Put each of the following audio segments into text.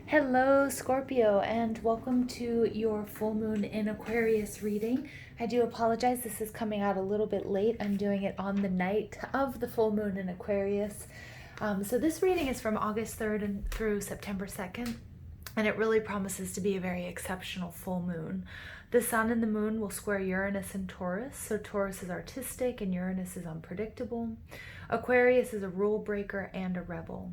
Hello, Scorpio, and welcome to your full moon in Aquarius reading. I do apologize, this is coming out a little bit late. I'm doing it on the night of the full moon in Aquarius. So this reading is from August 3rd and through September 2nd, and it really promises to be a very exceptional full moon. The sun and the moon will square Uranus and Taurus, so Taurus is artistic and Uranus is unpredictable. Aquarius is a rule breaker and a rebel.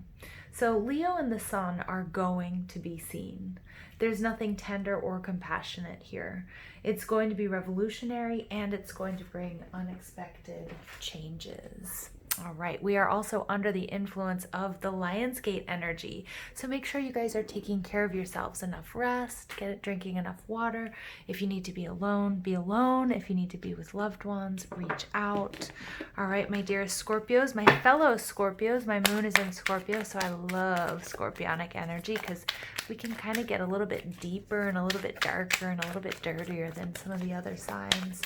So Leo and the sun are going to be seen. There's nothing tender or compassionate here. It's going to be revolutionary and it's going to bring unexpected changes. All right, we are also under the influence of the Lionsgate energy. So make sure you guys are taking care of yourselves. Enough rest, drinking enough water. If you need to be alone, be alone. If you need to be with loved ones, reach out. All right, my dearest Scorpios, my fellow Scorpios, my moon is in Scorpio, so I love Scorpionic energy because we can kind of get a little bit deeper and a little bit darker and a little bit dirtier than some of the other signs.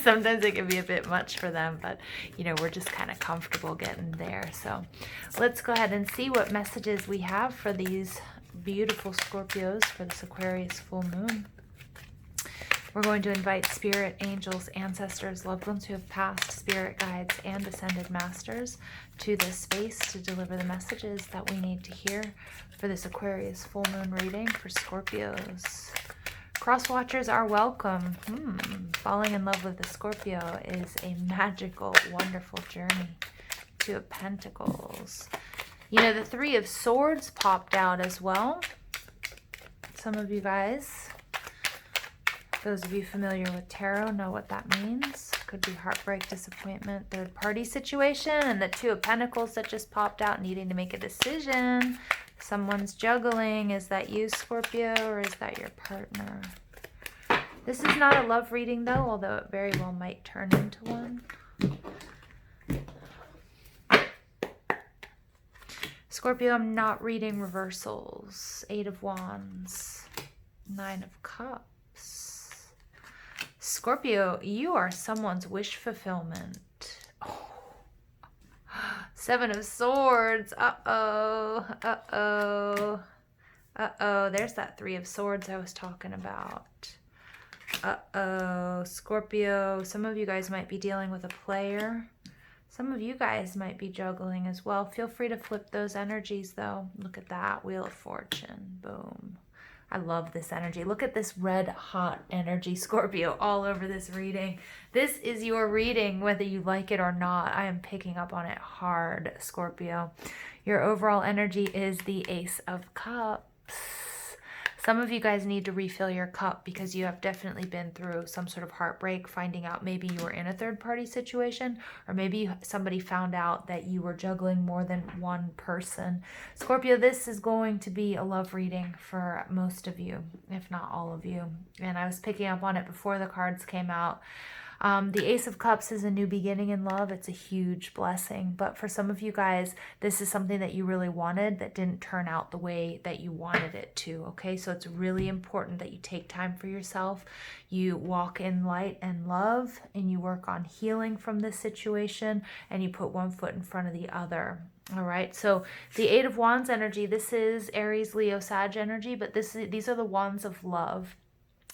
Sometimes it can be a bit much for them, but you know, we're just kind of comfortable getting there. So let's go ahead and see what messages we have for these beautiful Scorpios for this Aquarius full moon. We're going to invite spirit, angels, ancestors, loved ones who have passed, spirit guides, and ascended masters to this space to deliver the messages that we need to hear for this Aquarius full moon reading for Scorpios. Cross watchers are welcome. Falling in love with the Scorpio is a magical, wonderful journey. Two of Pentacles. You know, the Three of Swords popped out as well. Some of you guys, those of you familiar with tarot, know what that means. Could be heartbreak, disappointment, third party situation. And the Two of Pentacles that just popped out, needing to make a decision. Someone's juggling. Is that you, Scorpio, or is that your partner? This is not a love reading, though, although it very well might turn into one. Scorpio, I'm not reading reversals. Eight of Wands. Nine of Cups. Scorpio, you are someone's wish fulfillment. Seven of Swords. Uh-oh. Uh-oh. Uh-oh. There's that Three of Swords I was talking about. Uh-oh. Scorpio, some of you guys might be dealing with a player. Some of you guys might be juggling as well. Feel free to flip those energies, though. Look at that. Wheel of Fortune. Boom. I love this energy. Look at this red hot energy, Scorpio, all over this reading. This is your reading, whether you like it or not. I am picking up on it hard, Scorpio. Your overall energy is the Ace of Cups. Some of you guys need to refill your cup because you have definitely been through some sort of heartbreak, finding out maybe you were in a third-party situation, or maybe somebody found out that you were juggling more than one person. Scorpio, this is going to be a love reading for most of you, if not all of you. And I was picking up on it before the cards came out. The Ace of Cups is a new beginning in love. It's a huge blessing. But for some of you guys, this is something that you really wanted that didn't turn out the way that you wanted it to. Okay, so it's really important that you take time for yourself. You walk in light and love, and you work on healing from this situation, and you put one foot in front of the other. All right, so the Eight of Wands energy, this is Aries, Leo, Sag energy, but these are the wands of love.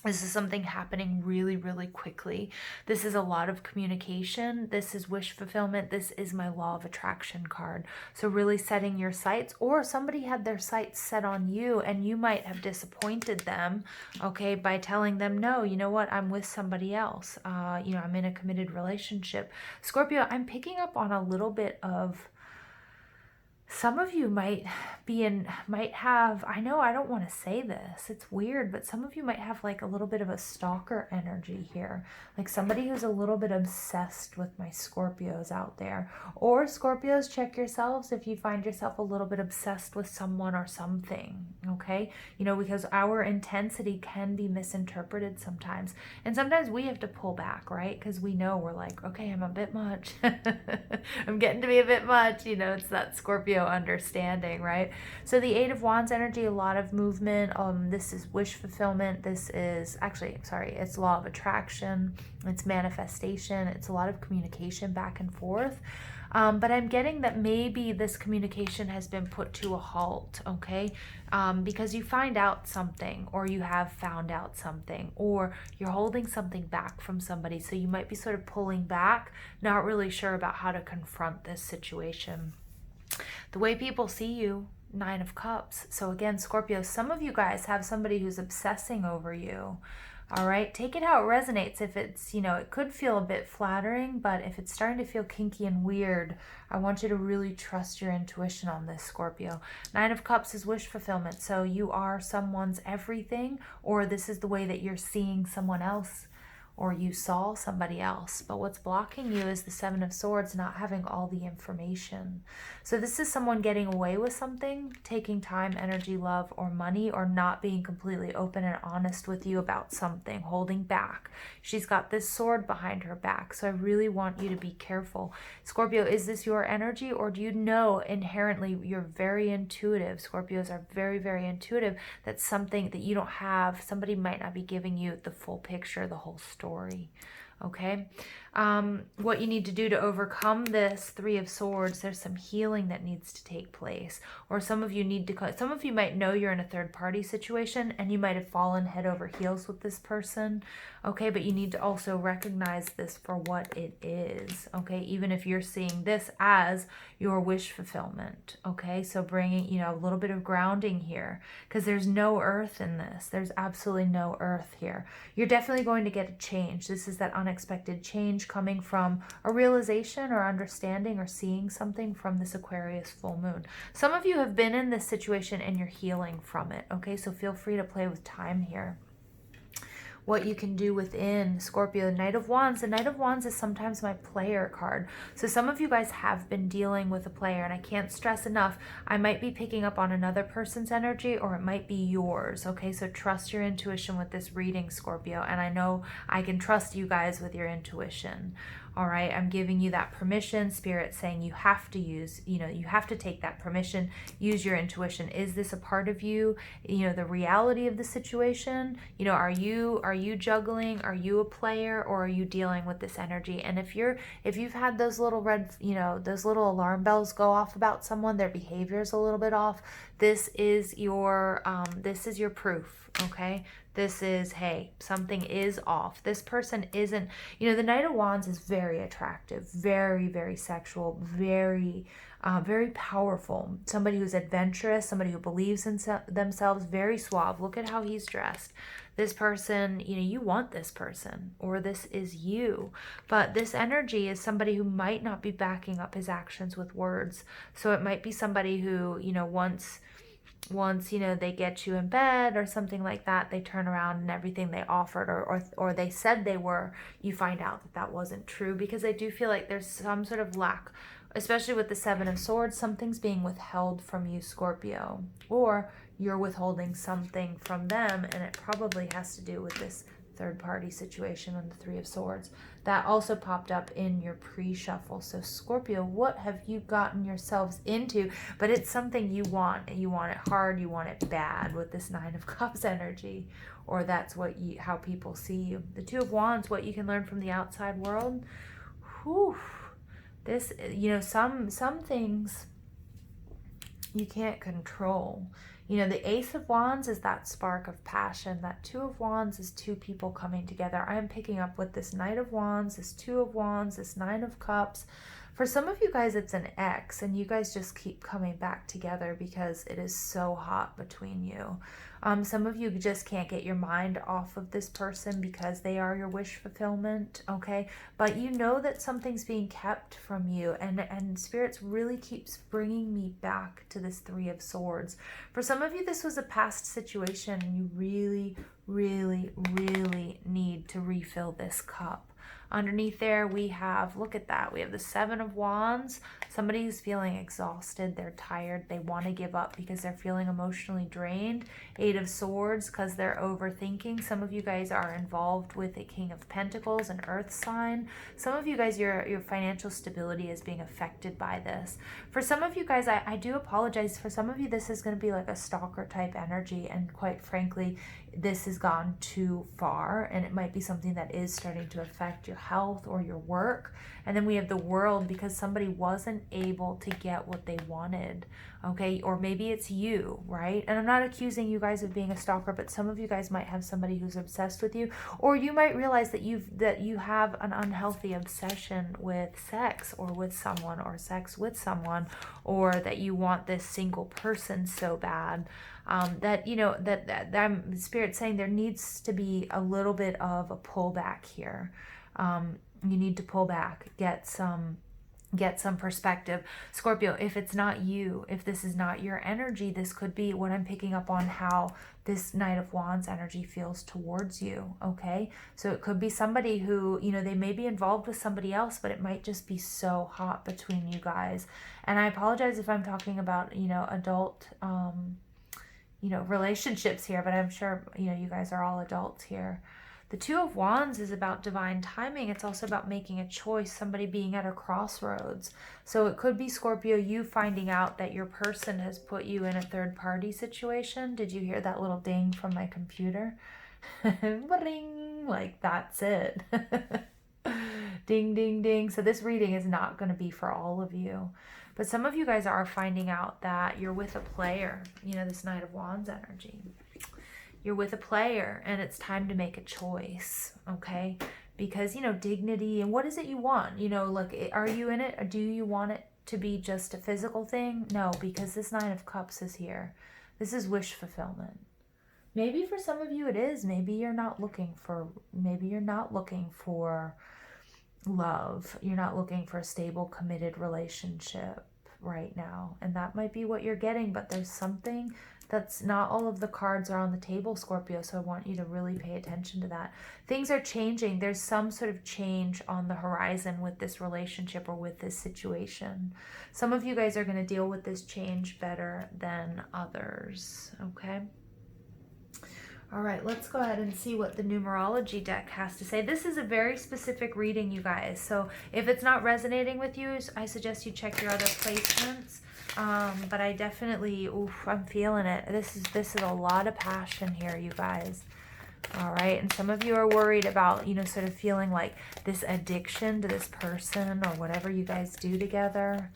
This is something happening really, really quickly. This is a lot of communication. This is wish fulfillment. This is my law of attraction card. So really setting your sights, or somebody had their sights set on you and you might have disappointed them, okay, by telling them, no, you know what, I'm with somebody else. You know, I'm in a committed relationship. Scorpio, I'm picking up on a little bit of, some of you might have, I know I don't want to say this, it's weird, but some of you might have like a little bit of a stalker energy here. Like somebody who's a little bit obsessed with my Scorpios out there. Or Scorpios, check yourselves if you find yourself a little bit obsessed with someone or something, okay? You know, because our intensity can be misinterpreted sometimes. And sometimes we have to pull back, right? Because we know we're like, okay, I'm a bit much. I'm getting to be a bit much, you know, it's that Scorpio understanding, right? So the Eight of Wands energy, a lot of movement. This is wish fulfillment. This is it's law of attraction. It's manifestation. It's a lot of communication back and forth. But I'm getting that maybe this communication has been put to a halt, okay? Because you find out something, or you have found out something, or you're holding something back from somebody. So you might be sort of pulling back, not really sure about how to confront this situation. The way people see you, Nine of Cups. So again, Scorpio, some of you guys have somebody who's obsessing over you. All right, take it how it resonates. If it's, you know, it could feel a bit flattering, but if it's starting to feel kinky and weird, I want you to really trust your intuition on this, Scorpio. Nine of Cups is wish fulfillment. So you are someone's everything, or this is the way that you're seeing someone else, or you saw somebody else. But what's blocking you is the Seven of Swords, not having all the information. So this is someone getting away with something, taking time, energy, love, or money, or not being completely open and honest with you about something, holding back. She's got this sword behind her back. So I really want you to be careful. Scorpio, is this your energy, or do you know inherently you're very intuitive? Scorpios are very, very intuitive. That's something that you don't have. Somebody might not be giving you the full picture, the whole story. Okay, what you need to do to overcome this Three of Swords, there's some healing that needs to take place. Or some of you some of you might know you're in a third party situation, and you might have fallen head over heels with this person. Okay, but you need to also recognize this for what it is. Okay, even if you're seeing this as your wish fulfillment. Okay, so bringing, you know, a little bit of grounding here, because there's no earth in this. There's absolutely no earth here. You're definitely going to get a change. This is that unexpected change coming from a realization or understanding or seeing something from this Aquarius full moon. Some of you have been in this situation and you're healing from it. Okay, so feel free to play with time here. What you can do within Scorpio, Knight of Wands. The Knight of Wands is sometimes my player card. So some of you guys have been dealing with a player, and I can't stress enough, I might be picking up on another person's energy, or it might be yours. Okay, so trust your intuition with this reading, Scorpio, and I know I can trust you guys with your intuition. All right, I'm giving you that permission. Spirit saying you have to use, you know, you have to take that permission, use your intuition. Is this a part of you? You know, the reality of the situation, you know, are you juggling? Are you a player, or are you dealing with this energy? And if you've had those little red, you know, those little alarm bells go off about someone, their behavior is a little bit off, this is your proof. Okay, this is, hey, something is off. This person isn't, you know, the Knight of Wands is very attractive, very, very sexual, very powerful. Somebody who's adventurous, somebody who believes in themselves, very suave. Look at how he's dressed. This person, you know, you want this person, or this is you. But this energy is somebody who might not be backing up his actions with words. So it might be somebody who, you know, once you know, they get you in bed or something like that, they turn around and everything they offered or they said they were, you find out that that wasn't true. Because I do feel like there's some sort of lack, especially with the Seven of Swords, something's being withheld from you, Scorpio, or you're withholding something from them, and it probably has to do with this third party situation on the Three of Swords. That also popped up in your pre-shuffle. So Scorpio, what have you gotten yourselves into? But it's something you want. You want it hard, you want it bad with this Nine of Cups energy, or that's how people see you. The Two of Wands, what you can learn from the outside world. Whew. This, you know, some things you can't control. You know, the Ace of Wands is that spark of passion. That Two of Wands is two people coming together. I am picking up with this Knight of Wands, this Two of Wands, this Nine of Cups. For some of you guys, it's an ex, and you guys just keep coming back together because it is so hot between you. Some of you just can't get your mind off of this person because they are your wish fulfillment, okay? But you know that something's being kept from you, and Spirits really keeps bringing me back to this Three of Swords. For some of you, this was a past situation, and you really, really, really need to refill this cup. Underneath there, we have, look at that, we have the Seven of Wands. Somebody who's feeling exhausted, they're tired, they want to give up because they're feeling emotionally drained. Eight of Swords, because they're overthinking. Some of you guys are involved with a King of Pentacles, an earth sign. Some of you guys, your financial stability is being affected by this. For some of you guys, I do apologize. For some of you, this is going to be like a stalker type energy, and quite frankly, this has gone too far, and it might be something that is starting to affect your health or your work. And then we have the World, because somebody wasn't able to get what they wanted, okay? Or maybe it's you, right? And I'm not accusing you guys of being a stalker, but some of you guys might have somebody who's obsessed with you, or you might realize that you have an unhealthy obsession with sex, or with someone, or sex with someone, or that you want this single person so bad. That, you know, that I'm Spirit saying there needs to be a little bit of a pullback here. You need to pull back, get some perspective. Scorpio, if it's not you, if this is not your energy, this could be what I'm picking up on, how this Knight of Wands energy feels towards you, okay? So it could be somebody who, you know, they may be involved with somebody else, but it might just be so hot between you guys. And I apologize if I'm talking about, you know, adult, you know, relationships here, but I'm sure, you know, you guys are all adults here. The Two of Wands is about divine timing. It's also about making a choice, somebody being at a crossroads. So it could be, Scorpio, you finding out that your person has put you in a third-party situation. Did you hear that little ding from my computer? Ring, like that's it. Ding, ding, ding. So this reading is not going to be for all of you. But some of you guys are finding out that you're with a player, you know, this Knight of Wands energy. You're with a player and it's time to make a choice, okay? Because, you know, dignity and what is it you want? You know, like, are you in it, or do you want it to be just a physical thing? No, because this Nine of Cups is here. This is wish fulfillment. Maybe for some of you it is. Maybe you're not looking for love. You're not looking for a stable, committed relationship right now. And that might be what you're getting, but there's something that's not, all of the cards are on the table, Scorpio, so I want you to really pay attention to that. Things are changing. There's some sort of change on the horizon with this relationship or with this situation. Some of you guys are going to deal with this change better than others, okay? All right, let's go ahead and see what the numerology deck has to say. This is a very specific reading, you guys. So if it's not resonating with you, I suggest you check your other placements. But I definitely, I'm feeling it. This is a lot of passion here, you guys. All right, and some of you are worried about, you know, sort of feeling like this addiction to this person or whatever you guys do together.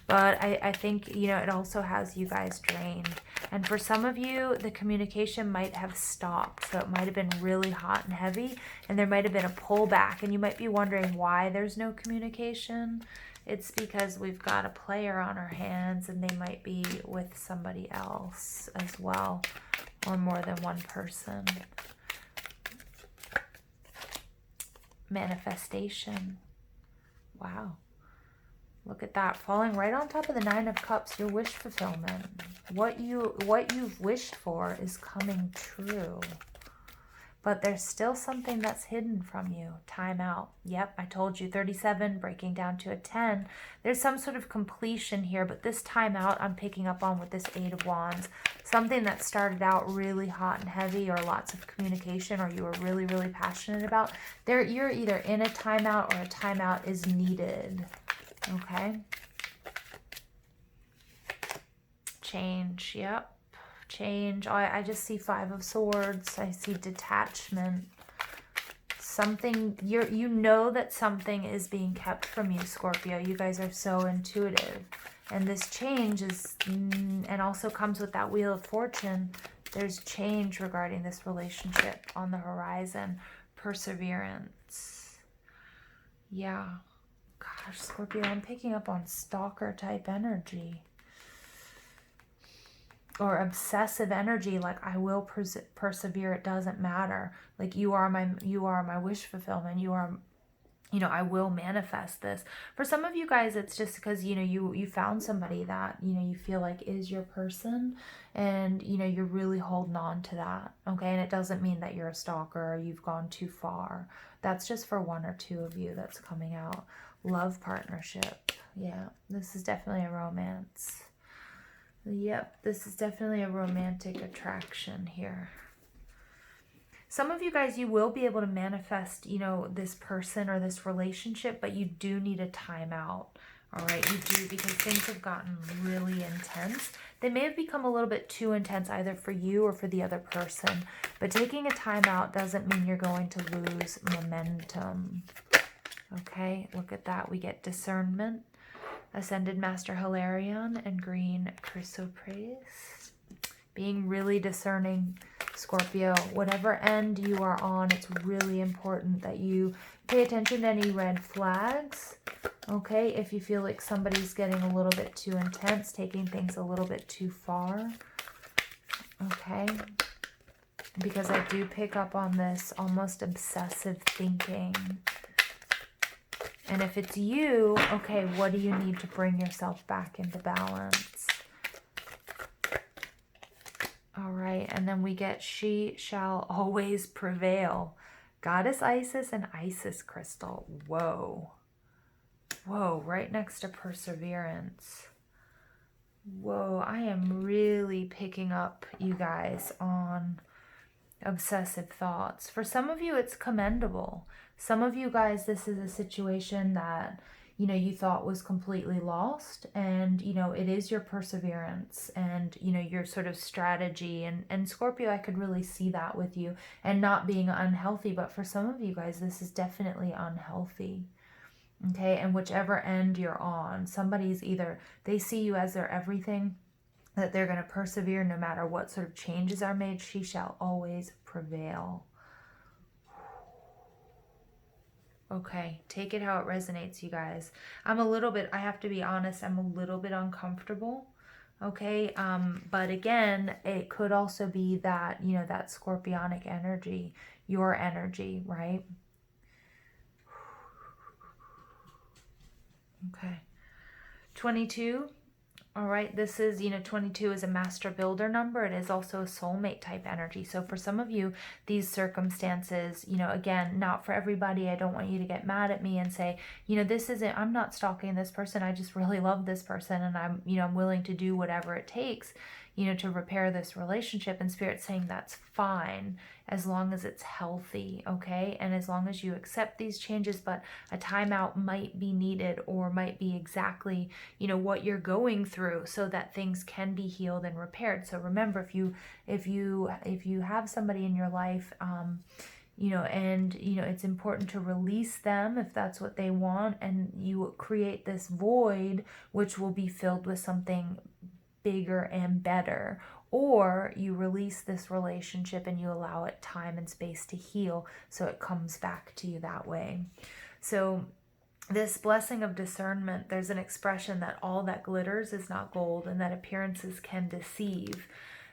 But I think, you know, it also has you guys drained. And for some of you, the communication might have stopped. So it might have been really hot and heavy, and there might have been a pullback. And you might be wondering why there's no communication. It's because we've got a player on our hands, and they might be with somebody else as well, or more than one person. Manifestation. Wow. Look at that, falling right on top of the Nine of Cups, your wish fulfillment. What you've wished for is coming true. But there's still something that's hidden from you. Time out. Yep, I told you, 37 breaking down to a 10. There's some sort of completion here, but this time out I'm picking up on with this Eight of Wands. Something that started out really hot and heavy, or lots of communication, or you were really, really passionate about. You're either in a timeout, or a timeout is needed. Okay. Change. Yep. Change. I just see Five of Swords. I see detachment. Something, you know that something is being kept from you, Scorpio. You guys are so intuitive. And this change is, and also comes with that Wheel of Fortune. There's change regarding this relationship on the horizon. Perseverance. Yeah. Gosh, Scorpio, I'm picking up on stalker type energy. Or obsessive energy, like I will persevere, it doesn't matter. Like you are my wish fulfillment. You are, you know, I will manifest this. For some of you guys, it's just because, you know, you found somebody that, you know, you feel like is your person, and, you know, you're really holding on to that, okay? And it doesn't mean that you're a stalker or you've gone too far. That's just for one or two of you that's coming out. Love partnership. Yeah, this is definitely a romance. Yep, this is definitely a romantic attraction here. Some of you guys, you will be able to manifest, you know, this person or this relationship, but you do need a timeout. All right, you do, because things have gotten really intense. They may have become a little bit too intense either for you or for the other person. But taking a time out doesn't mean you're going to lose momentum. Okay, look at that. We get discernment, Ascended Master Hilarion, and Green Chrysoprase. Being really discerning, Scorpio. Whatever end you are on, it's really important that you pay attention to any red flags. Okay, if you feel like somebody's getting a little bit too intense, taking things a little bit too far. Okay, because I do pick up on this almost obsessive thinking. And if it's you, okay, what do you need to bring yourself back into balance? All right, and then we get she shall always prevail. Goddess Isis and Isis crystal. Whoa. Whoa, right next to Perseverance. Whoa, I am really picking up, you guys, on obsessive thoughts. For some of you, it's commendable. Some of you guys, this is a situation that, you know, you thought was completely lost, and, you know, it is your perseverance and, you know, your sort of strategy. And Scorpio, I could really see that with you, and not being unhealthy. But for some of you guys, this is definitely unhealthy. Okay, and whichever end you're on, somebody's either, they see you as their everything, that they're going to persevere no matter what sort of changes are made. She shall always prevail. Okay, take it how it resonates, you guys. I'm a little bit, I have to be honest, I'm a little bit uncomfortable. Okay, but again, it could also be that, you know, that scorpionic energy, your energy, right? Okay. 22. All right. This is, you know, 22 is a master builder number. It is also a soulmate type energy. So for some of you, these circumstances, you know, again, not for everybody. I don't want you to get mad at me and say, you know, this isn't, I'm not stalking this person. I just really love this person, and I'm, you know, I'm willing to do whatever it takes, you know, to repair this relationship. And Spirit's saying that's fine as long as it's healthy, okay? And as long as you accept these changes, but a timeout might be needed, or might be exactly, you know, what you're going through, so that things can be healed and repaired. So remember, if you have somebody in your life, you know, and, you know, it's important to release them if that's what they want, and you create this void, which will be filled with something bigger and better, or you release this relationship and you allow it time and space to heal, so it comes back to you that way. So this blessing of discernment, there's an expression that all that glitters is not gold, and that appearances can deceive.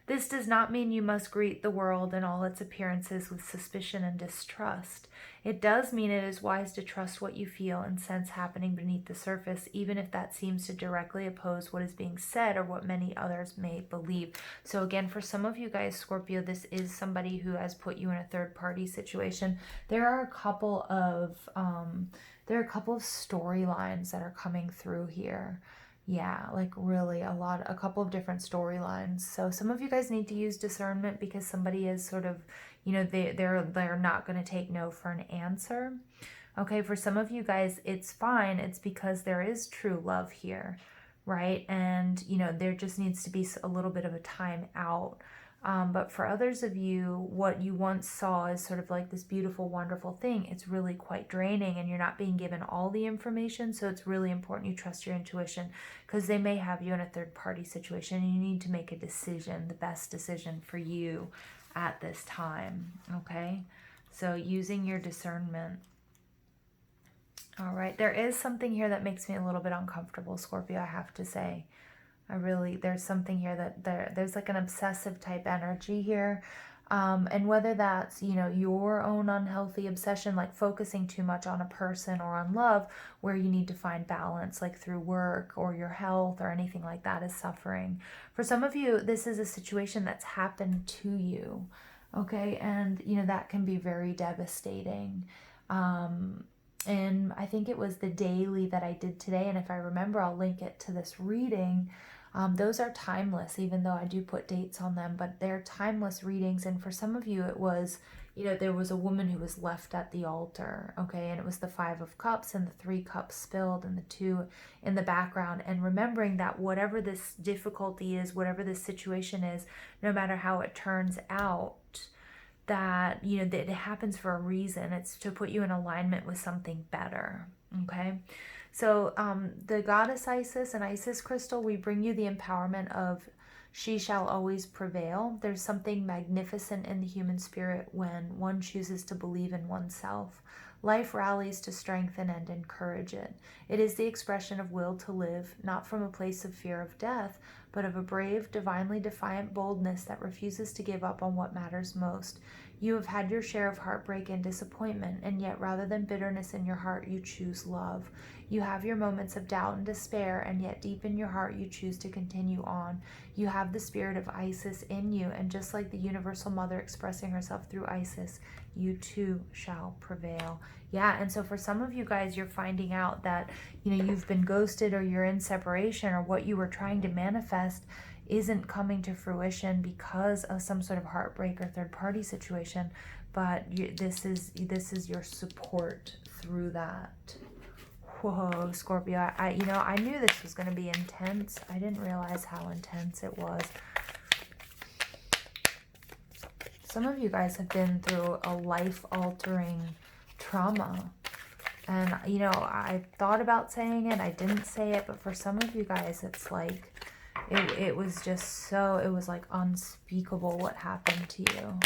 This does not mean you must greet the world and all its appearances with suspicion and distrust. It does mean it is wise to trust what you feel and sense happening beneath the surface, even if that seems to directly oppose what is being said or what many others may believe. So again, for some of you guys, Scorpio, this is somebody who has put you in a third-party situation. There are a couple of storylines that are coming through here. Yeah, like really a couple of different storylines. So some of you guys need to use discernment, because somebody is sort of, you know, they're not going to take no for an answer. Okay, for some of you guys, it's fine. It's because there is true love here, right? And, you know, there just needs to be a little bit of a time out. But for others of you, what you once saw as sort of like this beautiful, wonderful thing, it's really quite draining, and you're not being given all the information. So it's really important you trust your intuition, because they may have you in a third-party situation, and you need to make a decision, the best decision for you at this time, okay? So using your discernment. All right, there is something here that makes me a little bit uncomfortable, Scorpio, I have to say. There's something here that there's like an obsessive type energy here. And whether that's, you know, your own unhealthy obsession, like focusing too much on a person or on love, where you need to find balance, like through work or your health or anything like that, is suffering. For some of you, this is a situation that's happened to you, okay? And, you know, that can be very devastating. And I think it was the daily that I did today, and if I remember, I'll link it to this reading. Those are timeless, even though I do put dates on them, but they're timeless readings. And for some of you, it was, you know, there was a woman who was left at the altar, okay? And it was the 5 of Cups and the 3 cups spilled and the 2 in the background. And remembering that whatever this difficulty is, whatever this situation is, no matter how it turns out, that, you know, that it happens for a reason. It's to put you in alignment with something better, okay? So the goddess Isis and Isis crystal, we bring you the empowerment of she shall always prevail. There's something magnificent in the human spirit when one chooses to believe in oneself. Life rallies to strengthen and encourage it. It is the expression of will to live, not from a place of fear of death, but of a brave, divinely defiant boldness that refuses to give up on what matters most. You have had your share of heartbreak and disappointment, and yet rather than bitterness in your heart, you choose love. You have your moments of doubt and despair, and yet deep in your heart, you choose to continue on. You have the spirit of Isis in you, and just like the Universal Mother expressing herself through Isis, you too shall prevail. Yeah, and so for some of you guys, you're finding out that, you know, you've been ghosted or you're in separation, or what you were trying to manifest isn't coming to fruition because of some sort of heartbreak or third-party situation, but this is your support through that. Whoa, Scorpio, you know, I knew this was going to be intense. I didn't realize how intense it was. Some of you guys have been through a life-altering trauma. And, you know, I thought about saying it. I didn't say it. But for some of you guys, it's like, it was just so, it was like unspeakable what happened to you.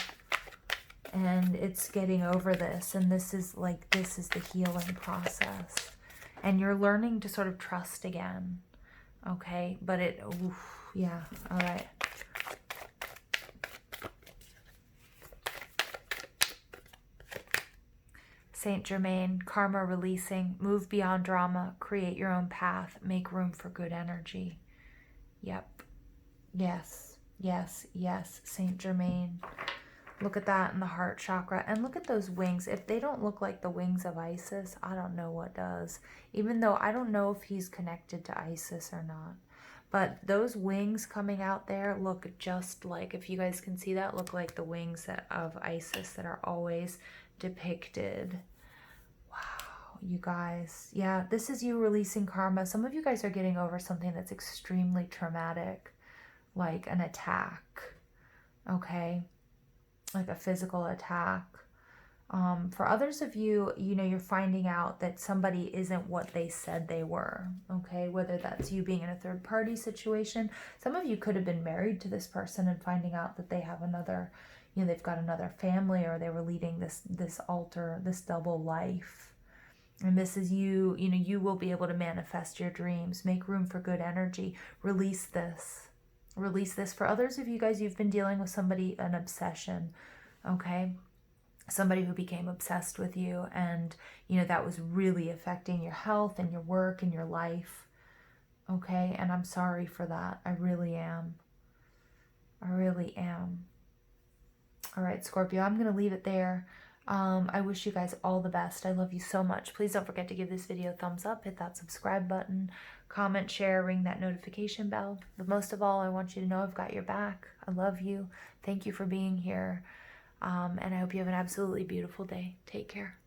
And it's getting over this. And this is the healing process. And you're learning to sort of trust again. Okay? But yeah. All right. Saint Germain, karma releasing, move beyond drama, create your own path, make room for good energy. Yep. Yes, yes, yes, Saint Germain. Look at that in the heart chakra. And look at those wings. If they don't look like the wings of Isis, I don't know what does. Even though I don't know if he's connected to Isis or not. But those wings coming out there look just like, if you guys can see that, look like the wings of Isis that are always depicted. Wow, you guys. Yeah, this is you releasing karma. Some of you guys are getting over something that's extremely traumatic, like an attack, okay? Like a physical attack. For others of you, you know, you're finding out that somebody isn't what they said they were, okay? Whether that's you being in a third-party situation. Some of you could have been married to this person and finding out that they have another, you know, they've got another family, or they were leading this double life. And this is you, you know, you will be able to manifest your dreams. Make room for good energy. Release this. Release this. For others of you guys, you've been dealing with somebody, an obsession, okay? Somebody who became obsessed with you, and, you know, that was really affecting your health and your work and your life, okay? And I'm sorry for that. I really am. I really am. All right, Scorpio, I'm going to leave it there. I wish you guys all the best. I love you so much. Please don't forget to give this video a thumbs up, hit that subscribe button, comment, share, ring that notification bell. But most of all, I want you to know I've got your back. I love you. Thank you for being here. And I hope you have an absolutely beautiful day. Take care.